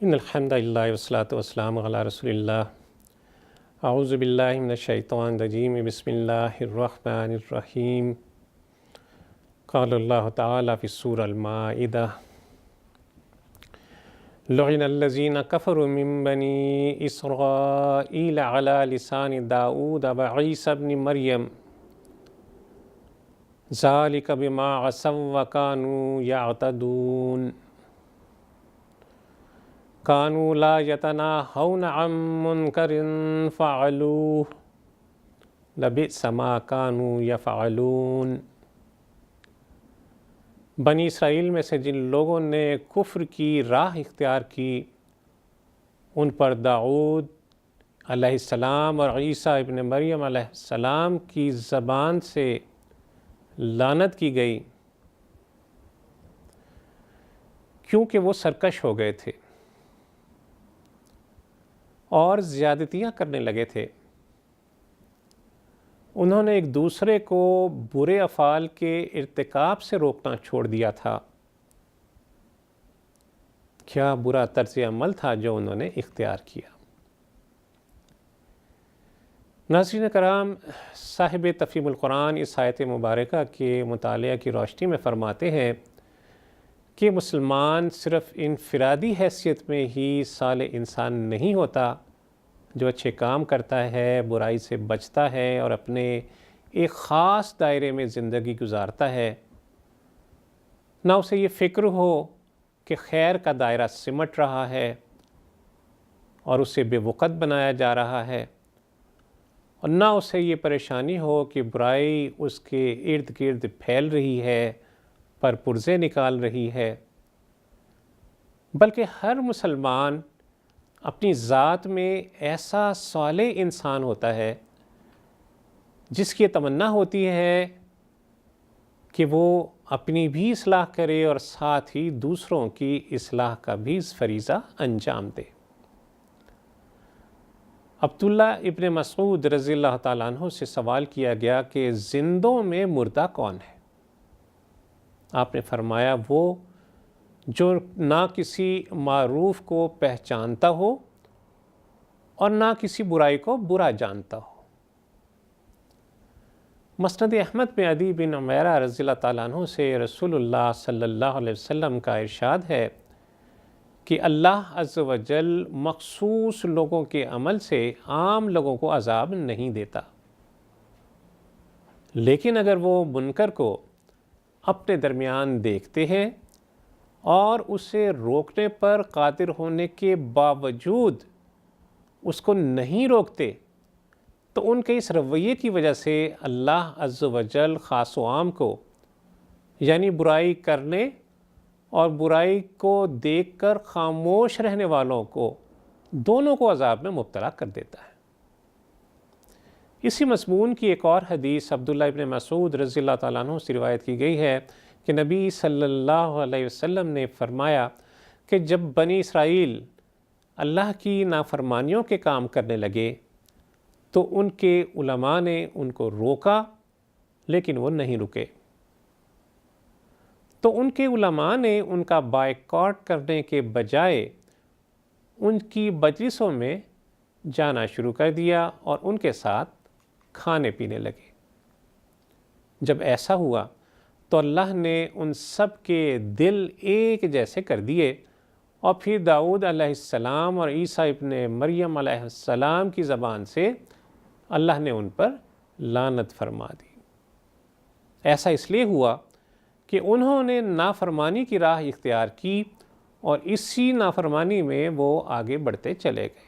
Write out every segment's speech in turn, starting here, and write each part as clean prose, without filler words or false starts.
ان الحمد للہ والصلاۃ والسلام علی رسول اللہ اعوذ باللہ من الشیطان الرجیم بسم اللہ الرحمن الرحیم قال اللہ تعالی فی السورۃ المائدہ لعن الذین کفروا من بنی اسرائیل علی لسان داؤد وعیسی ابن مریم ذالک بما عصوا وکانوا یعتدون کانوا لا یتناہون عن منکر فعلوہ لبئس ما کانوا یفعلون۔ بنی اسرائیل میں سے جن لوگوں نے کفر کی راہ اختیار کی ان پر داؤد علیہ السلام اور عیسیٰ ابن مریم علیہ السلام کی زبان سے لعنت کی گئی کیونکہ وہ سرکش ہو گئے تھے اور زیادتیاں کرنے لگے تھے۔ انہوں نے ایک دوسرے کو برے افعال کے ارتکاب سے روکنا چھوڑ دیا تھا۔ کیا برا طرز عمل تھا جو انہوں نے اختیار کیا۔ ناظرین کرام، صاحب تفہیم القرآن اس آیت مبارکہ کے مطالعہ کی روشنی میں فرماتے ہیں کہ مسلمان صرف انفرادی حیثیت میں ہی صالح انسان نہیں ہوتا جو اچھے کام کرتا ہے، برائی سے بچتا ہے اور اپنے ایک خاص دائرے میں زندگی گزارتا ہے، نہ اسے یہ فکر ہو کہ خیر کا دائرہ سمٹ رہا ہے اور اسے بے وقت بنایا جا رہا ہے، اور نہ اسے یہ پریشانی ہو کہ برائی اس کے ارد گرد پھیل رہی ہے، پر پرزے نکال رہی ہے، بلکہ ہر مسلمان اپنی ذات میں ایسا صالح انسان ہوتا ہے جس کی تمنا ہوتی ہے کہ وہ اپنی بھی اصلاح کرے اور ساتھ ہی دوسروں کی اصلاح کا بھی فریضہ انجام دے۔ عبداللہ ابن مسعود رضی اللہ تعالیٰ عنہ سے سوال کیا گیا کہ زندوں میں مردہ کون ہے؟ آپ نے فرمایا وہ جو نہ کسی معروف کو پہچانتا ہو اور نہ کسی برائی کو برا جانتا ہو۔ مسند احمد میں عدی بن عمیرہ رضی اللہ تعالیٰ عنہ سے رسول اللہ صلی اللہ علیہ وسلم کا ارشاد ہے کہ اللہ عز و جل مخصوص لوگوں کے عمل سے عام لوگوں کو عذاب نہیں دیتا، لیکن اگر وہ منکر کو اپنے درمیان دیکھتے ہیں اور اسے روکنے پر قادر ہونے کے باوجود اس کو نہیں روکتے تو ان کے اس رویے کی وجہ سے اللہ عز و جل خاص و عام کو، یعنی برائی کرنے اور برائی کو دیکھ کر خاموش رہنے والوں کو، دونوں کو عذاب میں مبتلا کر دیتا ہے۔ اسی مضمون کی ایک اور حدیث عبداللہ ابن مسعود رضی اللہ تعالیٰ عنہ سے روایت کی گئی ہے کہ نبی صلی اللہ علیہ وسلم نے فرمایا کہ جب بنی اسرائیل اللہ کی نافرمانیوں کے کام کرنے لگے تو ان کے علماء نے ان کو روکا لیکن وہ نہیں رکے، تو ان کے علماء نے ان کا بائیکاٹ کرنے کے بجائے ان کی مجلسوں میں جانا شروع کر دیا اور ان کے ساتھ کھانے پینے لگے۔ جب ایسا ہوا تو اللہ نے ان سب کے دل ایک جیسے کر دیے اور پھر داؤد علیہ السلام اور عیسیٰ ابن مریم علیہ السلام کی زبان سے اللہ نے ان پر لعنت فرما دی۔ ایسا اس لیے ہوا کہ انہوں نے نافرمانی کی راہ اختیار کی اور اسی نافرمانی میں وہ آگے بڑھتے چلے گئے۔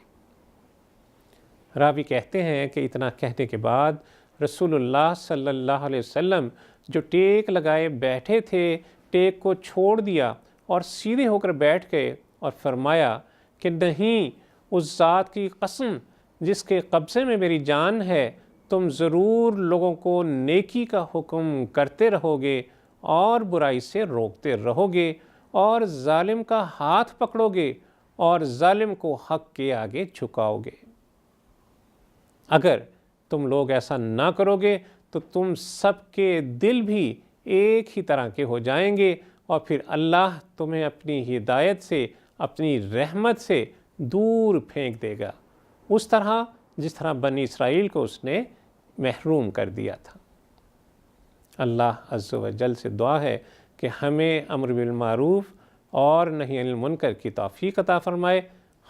راوی کہتے ہیں کہ اتنا کہنے کے بعد رسول اللہ صلی اللہ علیہ وسلم جو ٹیک لگائے بیٹھے تھے، ٹیک کو چھوڑ دیا اور سیدھے ہو کر بیٹھ گئے اور فرمایا کہ نہیں، اس ذات کی قسم جس کے قبضے میں میری جان ہے، تم ضرور لوگوں کو نیکی کا حکم کرتے رہو گے اور برائی سے روکتے رہو گے اور ظالم کا ہاتھ پکڑو گے اور ظالم کو حق کے آگے جھکاؤ گے۔ اگر تم لوگ ایسا نہ کرو گے تو تم سب کے دل بھی ایک ہی طرح کے ہو جائیں گے اور پھر اللہ تمہیں اپنی ہدایت سے اپنی رحمت سے دور پھینک دے گا، اس طرح جس طرح بنی اسرائیل کو اس نے محروم کر دیا تھا۔ اللہ عز و جل سے دعا ہے کہ ہمیں امر بالمعروف اور نہی عن المنکر کی توفیق عطا فرمائے،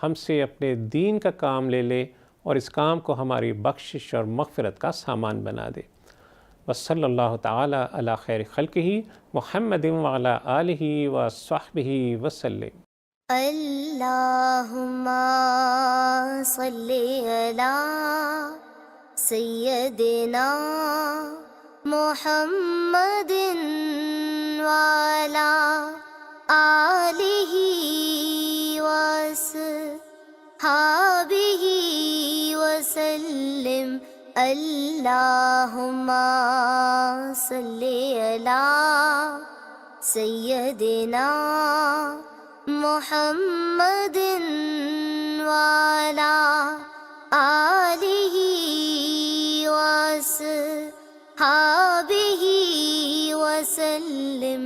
ہم سے اپنے دین کا کام لے لے اور اس کام کو ہماری بخشش اور مغفرت کا سامان بنا دے۔ وصلی اللہ تعالی علی خیر خلقہ محمد وعلی آلہ وصحبہ وسلم۔ اللہم صلی علی سیدنا محمد وعلی آلہ وصحبہ وسلم۔ اللہم صلی علی سیدنا محمد وعلی آلہ وصحبہ وسلم۔